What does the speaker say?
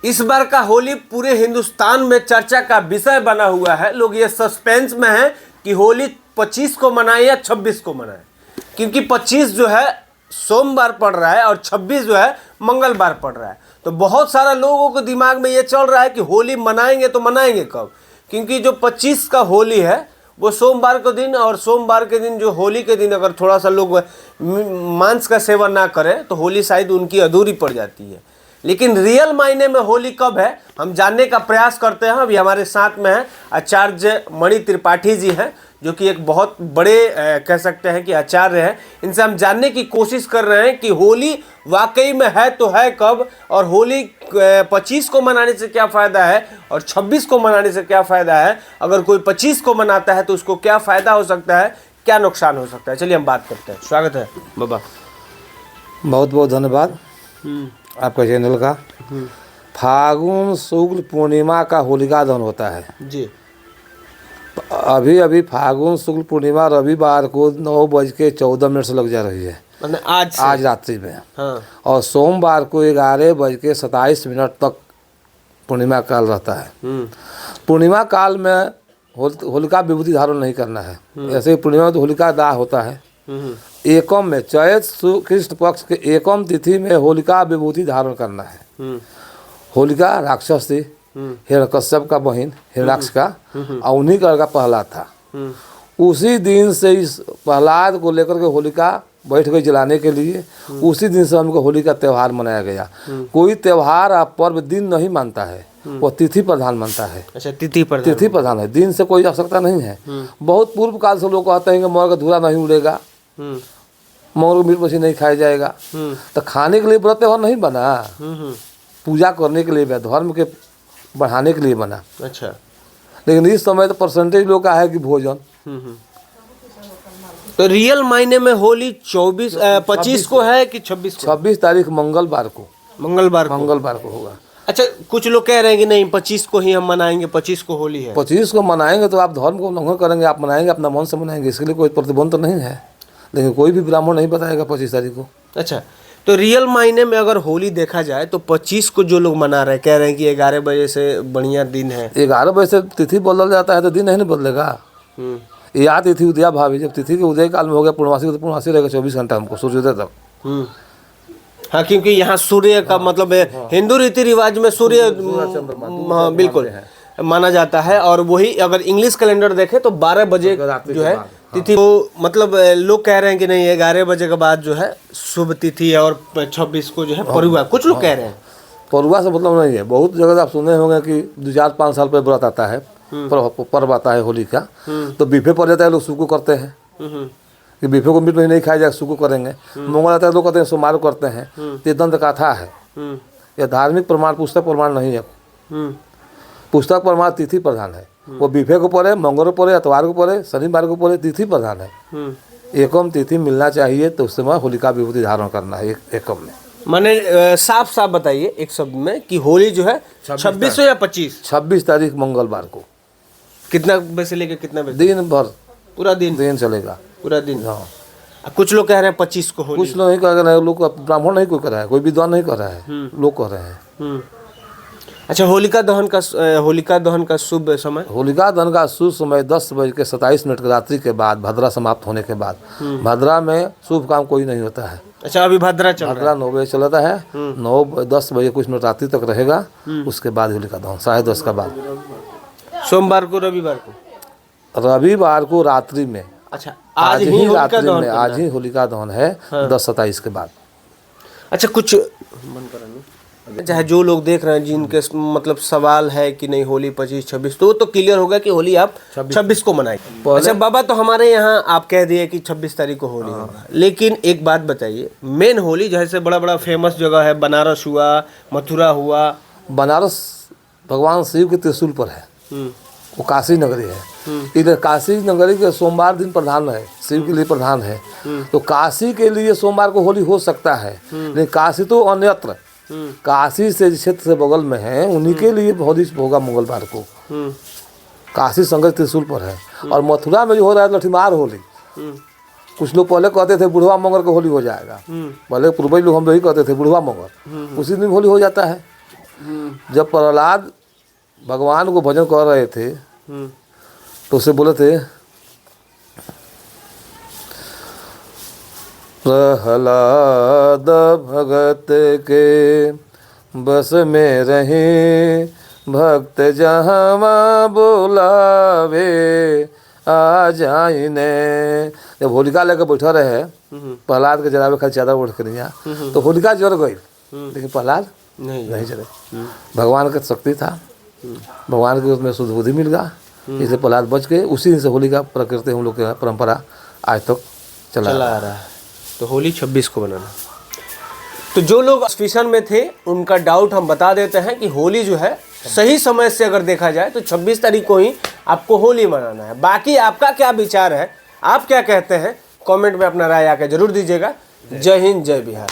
इस बार का होली पूरे हिंदुस्तान में चर्चा का विषय बना हुआ है। लोग ये सस्पेंस में हैं कि होली 25 को मनाएं या 26 को मनाएं, क्योंकि 25 जो है सोमवार पड़ रहा है और 26 जो है मंगलवार पड़ रहा है। तो बहुत सारा लोगों के दिमाग में ये चल रहा है कि होली मनाएंगे तो मनाएंगे कब, क्योंकि जो 25 का होली है वो सोमवार के दिन, और सोमवार के दिन जो होली के दिन अगर थोड़ा सा लोग मांस का सेवन ना करें तो होली शायद उनकी अधूरी पड़ जाती है। लेकिन रियल मायने में होली कब है हम जानने का प्रयास करते हैं। अभी हमारे साथ में है आचार्य मणि त्रिपाठी जी हैं, जो कि एक बहुत बड़े कह सकते हैं कि आचार्य हैं। इनसे हम जानने की कोशिश कर रहे हैं कि होली वाकई में है तो है कब, और होली 25 को मनाने से क्या फ़ायदा है और 26 को मनाने से क्या फ़ायदा है। अगर कोई 25 को मनाता है तो उसको क्या फ़ायदा हो सकता है, क्या नुकसान हो सकता है। चलिए हम बात करते हैं। स्वागत है बाबा। बहुत बहुत धन्यवाद आपका चैनल का। फागुन शुक्ल पूर्णिमा का होलिका दहन होता है जी। अभी अभी फागुन शुक्ल पूर्णिमा रविवार को 9:14 से लग जा रही है, आज रात्रि में। हाँ। और सोमवार को 11:27 तक पूर्णिमा काल रहता है। पूर्णिमा काल में होलिका विभूति धारण नहीं करना है। ऐसे ही पूर्णिमा में तो होलिका दाह होता है। एकम में चैत कृष्ण पक्ष के एकम तिथि में होलिका विभूति धारण करना है। होलिका राक्षस थी, हिरण्यकश्यप का बहन हिरण्याक्ष का, और उन्हीं का प्रहलाद था। उसी दिन से इस प्रहलाद को लेकर के होलिका बैठ गई जलाने के लिए। उसी दिन से हमको होली का त्यौहार मनाया गया। कोई त्यौहार आप पर्व दिन नहीं मानता है, वो तिथि प्रधान मानता है। अच्छा, तिथि प्रधान है, दिन से कोई आवश्यकता नहीं है। बहुत पूर्व काल से लोग कहते हैं कि मोर का धुआं नहीं उड़ेगा, मोर को मीट मछली नहीं खाया जाएगा। तो खाने के लिए व्रत त्यौहार नहीं बना, पूजा करने के लिए, धर्म के बढ़ाने के लिए बना। अच्छा। लेकिन इस समय तो परसेंटेज लोग का है कि भोजन। तो रियल मायने में होली 25 को है कि 26 को? 26 तारीख मंगलवार को होगा। अच्छा, कुछ लोग कह रहे हैं कि नहीं 25 को ही हम मनाएंगे, 25 को होली है। 25 को मनाएंगे तो आप धर्म को उल्लंघन करेंगे। आप मनाएंगे अपना मन से मनाएंगे, इसके लिए कोई प्रतिबंध तो नहीं है। लेकिन कोई भी ब्राह्मण नहीं बताएगा 25 तारीख को। अच्छा, तो रियल मायने में अगर होली देखा जाए तो 25 को जो लोग मना रहे हैं, कह रहे हैं कि 11 बजे से बढ़िया दिन है। 11 बजे से तिथि बदल जाता है तो दिन नहीं बदलेगा। या तिथि उदया भावी, जब तिथि के उदय काल में हो गया पूर्णवासी तो पूर्णवासी रहेगा 24 घंटा हमको सूर्योदय तक। हाँ, क्योंकि यहाँ सूर्य का मतलब हिंदू रीति रिवाज में सूर्य बिल्कुल माना जाता है। और वही अगर इंग्लिश कैलेंडर देखें तो 12 बजे जो है तिथि, तो मतलब लोग कह रहे हैं कि नहीं 11 बजे के बाद जो है शुभ तिथि है, और 26 को जो है परुआ। कुछ लोग कह रहे हैं परुआ से मतलब नहीं है। बहुत जगह आप सुने होंगे कि 2-4-5 साल पर व्रत आता है, पर्व आता है होली का, तो बीफे पड़ जाता है, लोग सुको करते हैं कि बीफे को मीट नहीं खाया जाए, सुको करेंगे। मंगल आता है, लोग कहते हैं सोमवार करते हैं। ये दंत कथा है, यह धार्मिक प्रमाण पुस्तक प्रमाण नहीं है। पुस्तक प्रमाण तिथि प्रधान है। वो बीफे को पड़े, मंगल को पड़े, इतवार को पड़े, शनिवार को पड़े, तिथि प्रधान है। एकम तिथि मिलना चाहिए तो उस समय होलिका विभूति धारण करना है एकम में। मैंने साफ साफ बताइए एक शब्द में कि होली जो है 26 या 26 तारीख मंगलवार को। कितना बजे से लेकर कितना बजे? दिन भर, पूरा दिन चलेगा, पूरा दिन। हाँ। कुछ लोग कह रहे हैं 25 को होली। कुछ लोग नहीं कह रहे हैं, लोग ब्राह्मण नहीं कोई कर रहा है, कोई विद्वान नहीं कर रहा है, लोग कह रहे हैं। अच्छा, होलिका दहन का शुभ समय? होलिका दहन का शुभ समय 10:27 के रात्रि के बाद, भद्रा समाप्त होने के बाद। भद्रा में शुभ काम कोई नहीं होता है। अच्छा, अभी भद्रा 9 बजे चलता है, 9-10 बजे कुछ मिनट रात्रि तक रहेगा। उसके बाद होलिका दहन 10:30 का बाद। सोमवार को, रविवार को रात्रि में। अच्छा, आज ही रात्रि में, आज ही होलिका दहन है। 10:27 के बाद। अच्छा, कुछ चाहे जो लोग देख रहे हैं जिनके मतलब सवाल है कि नहीं होली 25-26, तो क्लियर होगा कि होली आप 26 को मनाएंगे। अच्छा बाबा, तो हमारे यहाँ आप कह दिए कि 26 तारीख को होली होगा। लेकिन एक बात बताइए, मेन होली जैसे बड़ा फेमस जगह है, बनारस हुआ, मथुरा हुआ। बनारस भगवान शिव के त्रिशूल पर है, वो काशी नगरी है। इधर काशी नगरी के सोमवार दिन प्रधान है, शिव के लिए प्रधान है। तो काशी के लिए सोमवार को होली हो सकता है, लेकिन काशी तो अन्यत्र, काशी से क्षेत्र से बगल में है, उन्हीं के लिए होली होगा मंगलवार को। काशी संगत त्रिशूल पर है। और मथुरा में जो हो रहा है लठीमार होली। कुछ लोग पहले कहते थे बुढ़वा मंगल को होली हो जाएगा, पहले पूर्वज लोग हम यही कहते थे बुढ़वा मंगल, उसी दिन होली हो जाता है। जब प्रहलाद भगवान को भजन कर रहे थे तो उसे बोले थे, प्रहलाद भगत के बस में रहे, भक्त जहाँ बोलावे आ जाइने। जब होलिका लेकर बैठा रहे प्रहलाद के जलावे खाली चादर ओढ़ कर यहाँ, तो होलिका जल गई लेकिन प्रहलाद नहीं जले। भगवान का शक्ति था, भगवान के उसमें शुद्ध बुद्धि मिल गया, इसलिए प्रहलाद बच गए। उसी दिन से होलिका प्रकृति हम लोग की परंपरा आज तक चला आ रहा है। तो होली 26 को बनाना। तो जो लोग कन्फ्यूजन में थे उनका डाउट हम बता देते हैं कि होली जो है सही समय से अगर देखा जाए तो 26 तारीख को ही आपको होली मनाना है। बाकी आपका क्या विचार है, आप क्या कहते हैं, कमेंट में अपना राय आकर जरूर दीजिएगा। जय हिंद, जय बिहार।